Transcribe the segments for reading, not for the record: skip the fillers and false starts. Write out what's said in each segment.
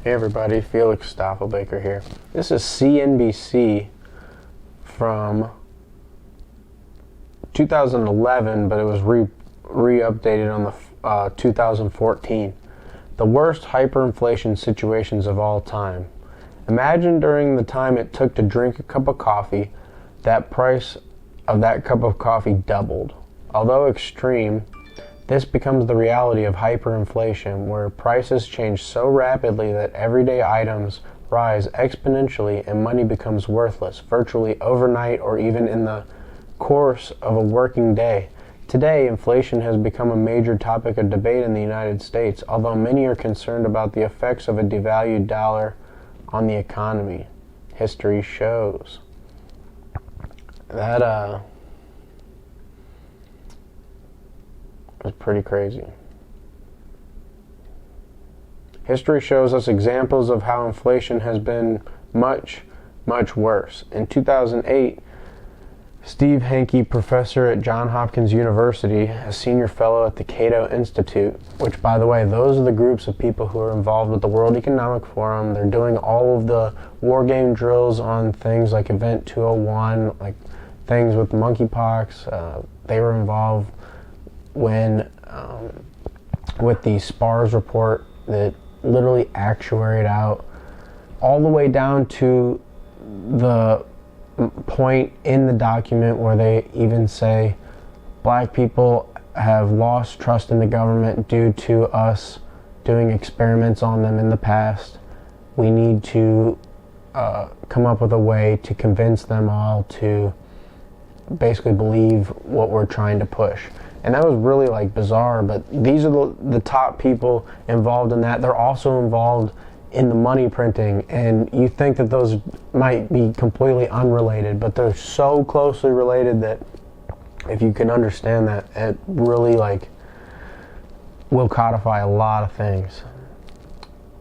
Hey everybody, Felix Staffelbaker here. This is CNBC from 2011, but it was re-updated on the 2014. The worst hyperinflation situations of all time. Imagine during the time it took to drink a cup of coffee, that price of that cup of coffee doubled. Although extreme, this becomes the reality of hyperinflation, where prices change so rapidly that everyday items rise exponentially and money becomes worthless virtually overnight or even in the course of a working day. Today, inflation has become a major topic of debate in the United States, although many are concerned about the effects of a devalued dollar on the economy. History shows that it's pretty crazy. History shows us examples of how inflation has been much, much worse. In 2008, Steve Henke, professor at Johns Hopkins University, a senior fellow at the Cato Institute, which, by the way, those are the groups of people who are involved with the World Economic Forum. They're doing all of the war game drills on things like Event 201, like things with monkeypox. They were involved when with the SPARS report that literally actuaried out all the way down to the point in the document where they even say black people have lost trust in the government due to us doing experiments on them in the past. We need to come up with a way to convince them all to basically believe what we're trying to push. And that was really bizarre, but these are the top people involved in that. They're also involved in the money printing, and you think that those might be completely unrelated, but they're so closely related that if you can understand that, it really will codify a lot of things.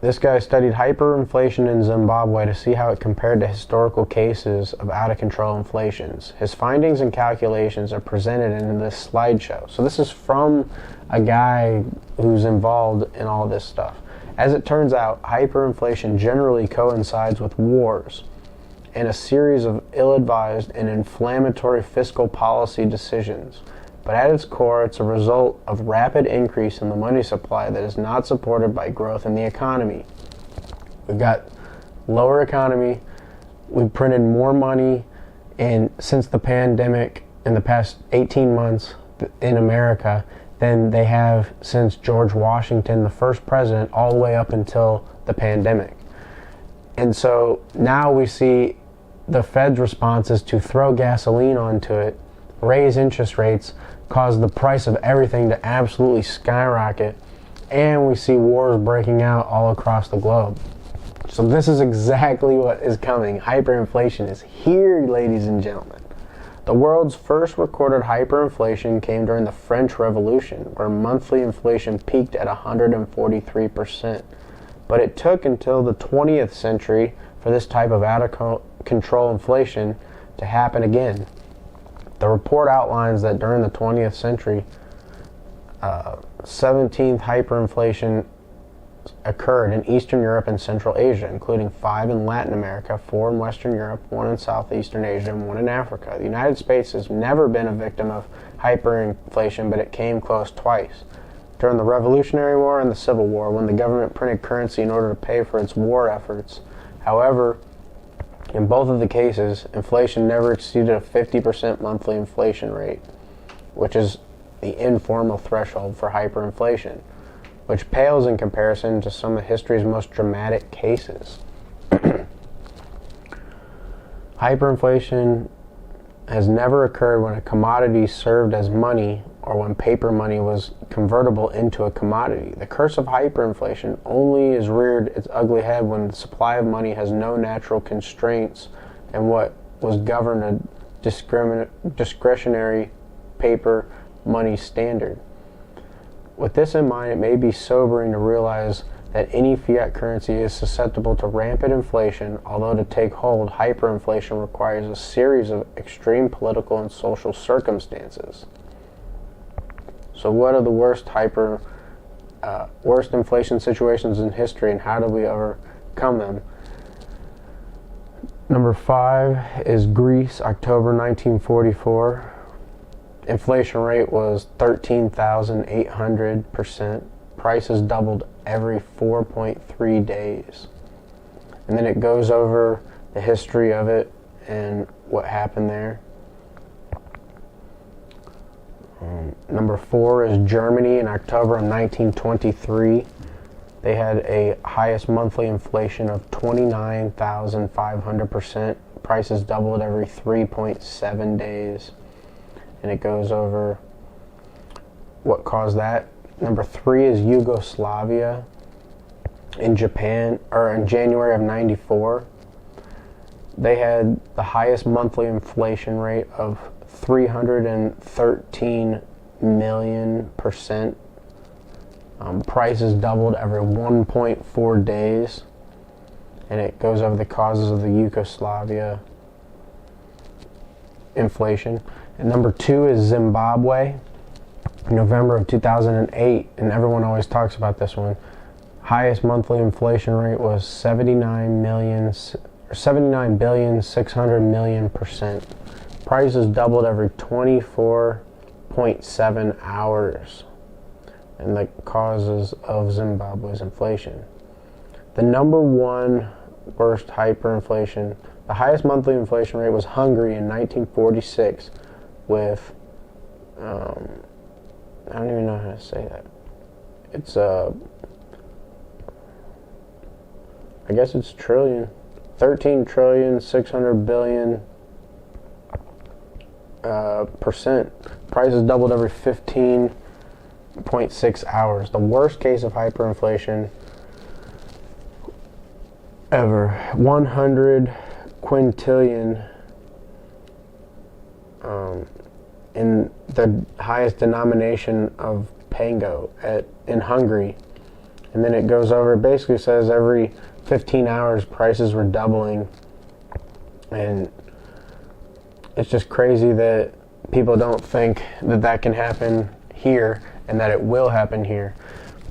This guy studied hyperinflation in Zimbabwe to see how it compared to historical cases of out-of-control inflations. His findings and calculations are presented in this slideshow. So this is from a guy who's involved in all this stuff. As it turns out, hyperinflation generally coincides with wars and a series of ill-advised and inflammatory fiscal policy decisions. But at its core, it's a result of rapid increase in the money supply that is not supported by growth in the economy. We've got lower economy. We've printed more money since the pandemic in the past 18 months in America than they have since George Washington, the first president, all the way up until the pandemic. And so now we see the Fed's response is to throw gasoline onto it, raise interest rates, cause the price of everything to absolutely skyrocket, and we see wars breaking out all across the globe. So this is exactly what is coming. Hyperinflation is here, ladies and gentlemen. The world's first recorded hyperinflation came during the French Revolution, where monthly inflation peaked at 143%. But it took until the 20th century for this type of out-of-control inflation to happen again. The report outlines that during the 20th century, 17th hyperinflation occurred in Eastern Europe and Central Asia, including 5 in Latin America, 4 in Western Europe, 1 in Southeastern Asia, and 1 in Africa. The United States has never been a victim of hyperinflation, but it came close twice. During the Revolutionary War and the Civil War, when the government printed currency in order to pay for its war efforts. However, in both of the cases, inflation never exceeded a 50% monthly inflation rate, which is the informal threshold for hyperinflation, which pales in comparison to some of history's most dramatic cases. Hyperinflation has never occurred when a commodity served as money or when paper money was convertible into a commodity. The curse of hyperinflation only is reared its ugly head when the supply of money has no natural constraints and what was governed a discretionary paper money standard. With this in mind, it may be sobering to realize that any fiat currency is susceptible to rampant inflation, although to take hold, hyperinflation requires a series of extreme political and social circumstances. So what are the worst worst inflation situations in history and how do we overcome them. Number 5 is Greece, October 1944. Inflation rate was 13,800%. Prices doubled every 4.3 days. And then it goes over the history of it and what happened there. Number 4 is Germany in October of 1923. They had a highest monthly inflation of 29,500%. Prices doubled every 3.7 days. And it goes over what caused that. Number 3 is Yugoslavia in January of 94. They had the highest monthly inflation rate of 313 million%. Prices doubled every 1.4 days. And it goes over the causes of the Yugoslavia inflation. And number 2 is Zimbabwe, November of 2008. And everyone always talks about this one. Highest monthly inflation rate was 79,600,000,000%. Prices doubled every 24.7 hours. And the causes of Zimbabwe's inflation. The number 1 worst hyperinflation, the highest monthly inflation rate was Hungary in 1946 with, I don't even know how to say that. It's, I guess it's trillion. 13,600,000,000,000%. Prices doubled every 15.6 hours. The worst case of hyperinflation ever. 100 quintillion in the highest denomination of pango in Hungary. And then it goes over, it basically says every 15 hours prices were doubling. And it's just crazy that people don't think that that can happen here and that it will happen here.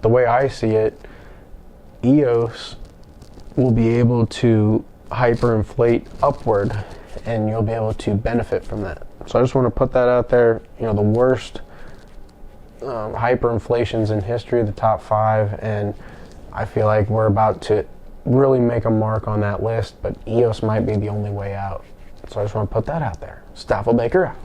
The way I see it, EOS will be able to hyperinflate upward and you'll be able to benefit from that. So I just want to put that out there. You know, the worst hyperinflations in history, the top 5, and I feel like we're about to really make a mark on that list, but EOS might be the only way out. So I just want to put that out there. Staffelbaker out.